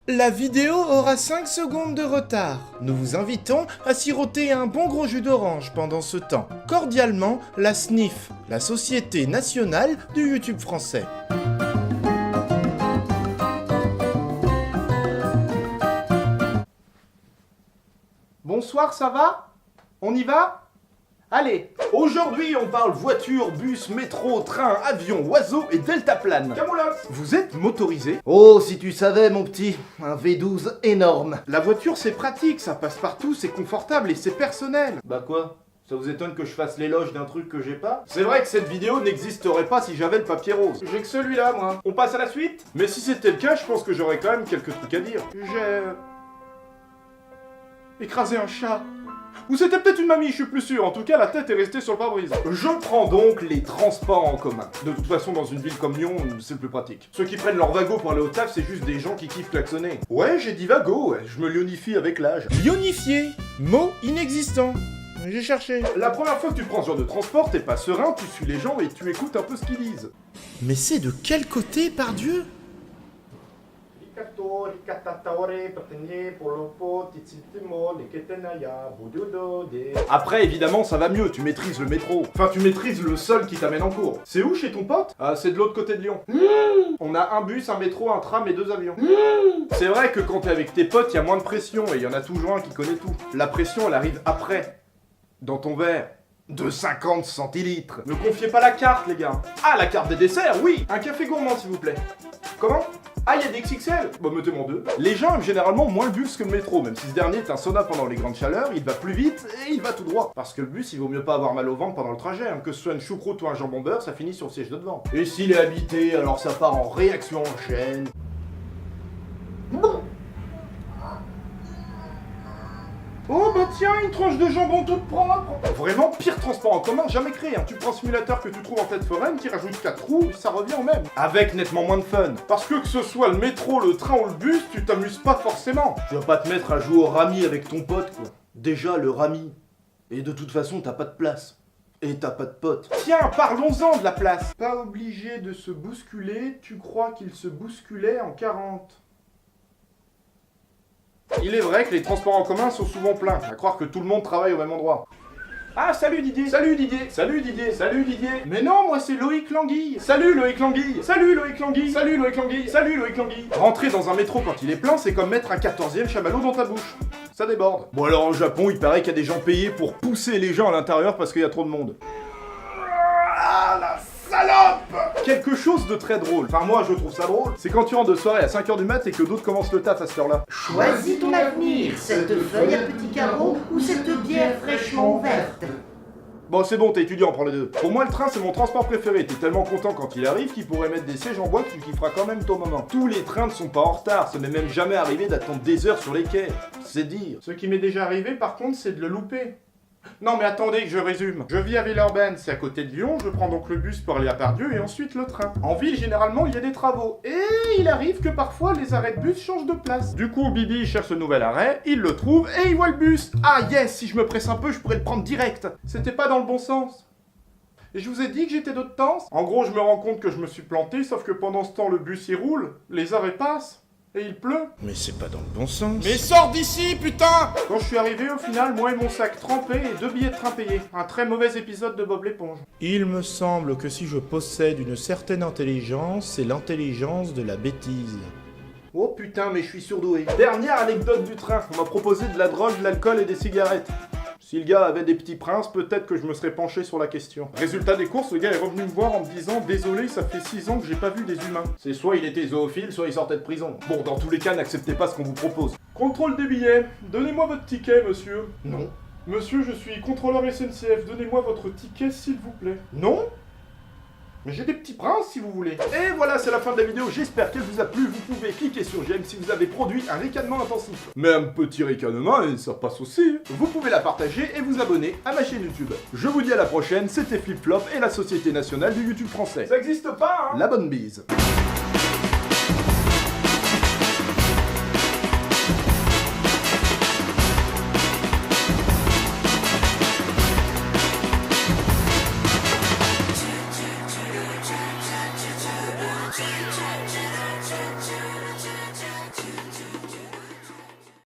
La vidéo aura 5 secondes de retard. Nous vous invitons à siroter un bon gros jus d'orange pendant ce temps. Cordialement, la SNIF, la Société Nationale du YouTube Français. Bonsoir, ça va? On y va? Allez, aujourd'hui on parle voiture, bus, métro, train, avion, oiseau et deltaplane. Camoulox, vous êtes motorisé? Oh, si tu savais, mon petit, un V12 énorme. La voiture c'est pratique, ça passe partout, c'est confortable et c'est personnel. Bah quoi? Ça vous étonne que je fasse l'éloge d'un truc que j'ai pas? C'est vrai que cette vidéo n'existerait pas si j'avais le papier rose. J'ai que celui-là, moi. On passe à la suite? Mais si c'était le cas, je pense que j'aurais quand même quelques trucs à dire. J'ai... écrasé un chat. Ou c'était peut-être une mamie, je suis plus sûr. En tout cas, la tête est restée sur le pare-brise. Je prends donc les transports en commun. De toute façon, dans une ville comme Lyon, c'est le plus pratique. Ceux qui prennent leur wago pour aller au taf, c'est juste des gens qui kiffent klaxonner. Ouais, j'ai dit wago, ouais. Je me lyonifie avec l'âge. Lionifié, mot inexistant. J'ai cherché. La première fois que tu prends ce genre de transport, t'es pas serein, tu suis les gens et tu écoutes un peu ce qu'ils disent. Mais c'est de quel côté, pardieu? Après, évidemment, ça va mieux, tu maîtrises le métro. Enfin, tu maîtrises le seul qui t'amène en cours. C'est où chez ton pote? Ah, c'est de l'autre côté de Lyon. On a un bus, un métro, un tram et 2 avions. C'est vrai que quand t'es avec tes potes, il y a moins de pression et il y en a toujours un qui connaît tout. La pression, elle arrive après. Dans ton verre. De 50 centilitres. Ne confiez pas la carte, les gars. Ah, la carte des desserts, oui. Un café gourmand, s'il vous plaît. Comment? Ah, il y a des XXL? Bah, mettez-moi 2. Les gens aiment généralement moins le bus que le métro, même si ce dernier est un sauna pendant les grandes chaleurs, il va plus vite et il va tout droit. Parce que le bus, il vaut mieux pas avoir mal au ventre pendant le trajet, hein. Que ce soit une choucroute ou un jambon beurre, ça finit sur le siège de devant. Et s'il est habité, alors ça part en réaction en chaîne. Oh bah tiens, une tranche de jambon toute propre. Vraiment, pire transport en commun jamais créé, hein. Tu prends un simulateur que tu trouves en tête foraine, qui rajoute 4 roues, ça revient au même. Avec nettement moins de fun. Parce que ce soit le métro, le train ou le bus, tu t'amuses pas forcément. Tu vas pas te mettre à jouer au rami avec ton pote, quoi. Déjà, le rami. Et de toute façon, t'as pas de place. Et t'as pas de pote. Tiens, parlons-en de la place. Pas obligé de se bousculer, tu crois qu'il se bousculait en 40. Il est vrai que les transports en commun sont souvent pleins, à croire que tout le monde travaille au même endroit. Ah, salut Didier! Salut Didier! Salut Didier! Salut Didier! Mais non, moi c'est Loïc Languille! Salut Loïc Languille! Salut Loïc Languille! Salut Loïc Languille! Salut Loïc Languille! Rentrer dans un métro quand il est plein, c'est comme mettre un 14e chamallow dans ta bouche. Ça déborde. Bon alors au Japon, il paraît qu'il y a des gens payés pour pousser les gens à l'intérieur parce qu'il y a trop de monde. Ah la salope! Quelque chose de très drôle, enfin moi je trouve ça drôle, c'est quand tu rentres de soirée à 5h du mat et que d'autres commencent le taf à cette heure-là. Choisis ton avenir, cette feuille à petits carreaux ou cette bière fraîchement ouverte. Bon c'est bon, t'es étudiant, prends les deux. Pour moi le train c'est mon transport préféré, t'es tellement content quand il arrive qu'il pourrait mettre des sièges en bois que tu kifferas quand même ton moment. Tous les trains ne sont pas en retard, ça m'est même jamais arrivé d'attendre des heures sur les quais, c'est dire. Ce qui m'est déjà arrivé par contre c'est de le louper. Non mais attendez, je résume. Je vis à Villeurbanne, c'est à côté de Lyon, je prends donc le bus pour aller à Pardieu et ensuite le train. En ville, généralement, il y a des travaux. Et il arrive que parfois, les arrêts de bus changent de place. Du coup, Bibi il cherche ce nouvel arrêt, il le trouve et il voit le bus. Ah yes, si je me presse un peu, je pourrais le prendre direct. C'était pas dans le bon sens. Et je vous ai dit que j'étais d'autre temps. En gros, je me rends compte que je me suis planté, sauf que pendant ce temps, le bus il roule, les arrêts passent. Et il pleut. Mais c'est pas dans le bon sens. Mais sors d'ici, putain! Quand je suis arrivé, au final, moi et mon sac trempé et 2 billets de train payés. Un très mauvais épisode de Bob l'éponge. Il me semble que si je possède une certaine intelligence, c'est l'intelligence de la bêtise. Oh putain, mais je suis surdoué. Dernière anecdote du train. On m'a proposé de la drogue, de l'alcool et des cigarettes. Si le gars avait des petits princes, peut-être que je me serais penché sur la question. Résultat des courses, le gars est revenu me voir en me disant « Désolé, ça fait 6 ans que j'ai pas vu des humains. » C'est soit il était zoophile, soit il sortait de prison. Bon, dans tous les cas, n'acceptez pas ce qu'on vous propose. Contrôle des billets. Donnez-moi votre ticket, monsieur. Non. Monsieur, je suis contrôleur SNCF. Donnez-moi votre ticket, s'il vous plaît. Non? Mais j'ai des petits princes si vous voulez. Et voilà, c'est la fin de la vidéo. J'espère qu'elle vous a plu. Vous pouvez cliquer sur j'aime si vous avez produit un ricanement intensif. Mais un petit ricanement, et ça passe aussi. Vous pouvez la partager et vous abonner à ma chaîne YouTube. Je vous dis à la prochaine. C'était Flip Flop et la Société Nationale du YouTube Français. Ça existe pas, hein? La bonne bise.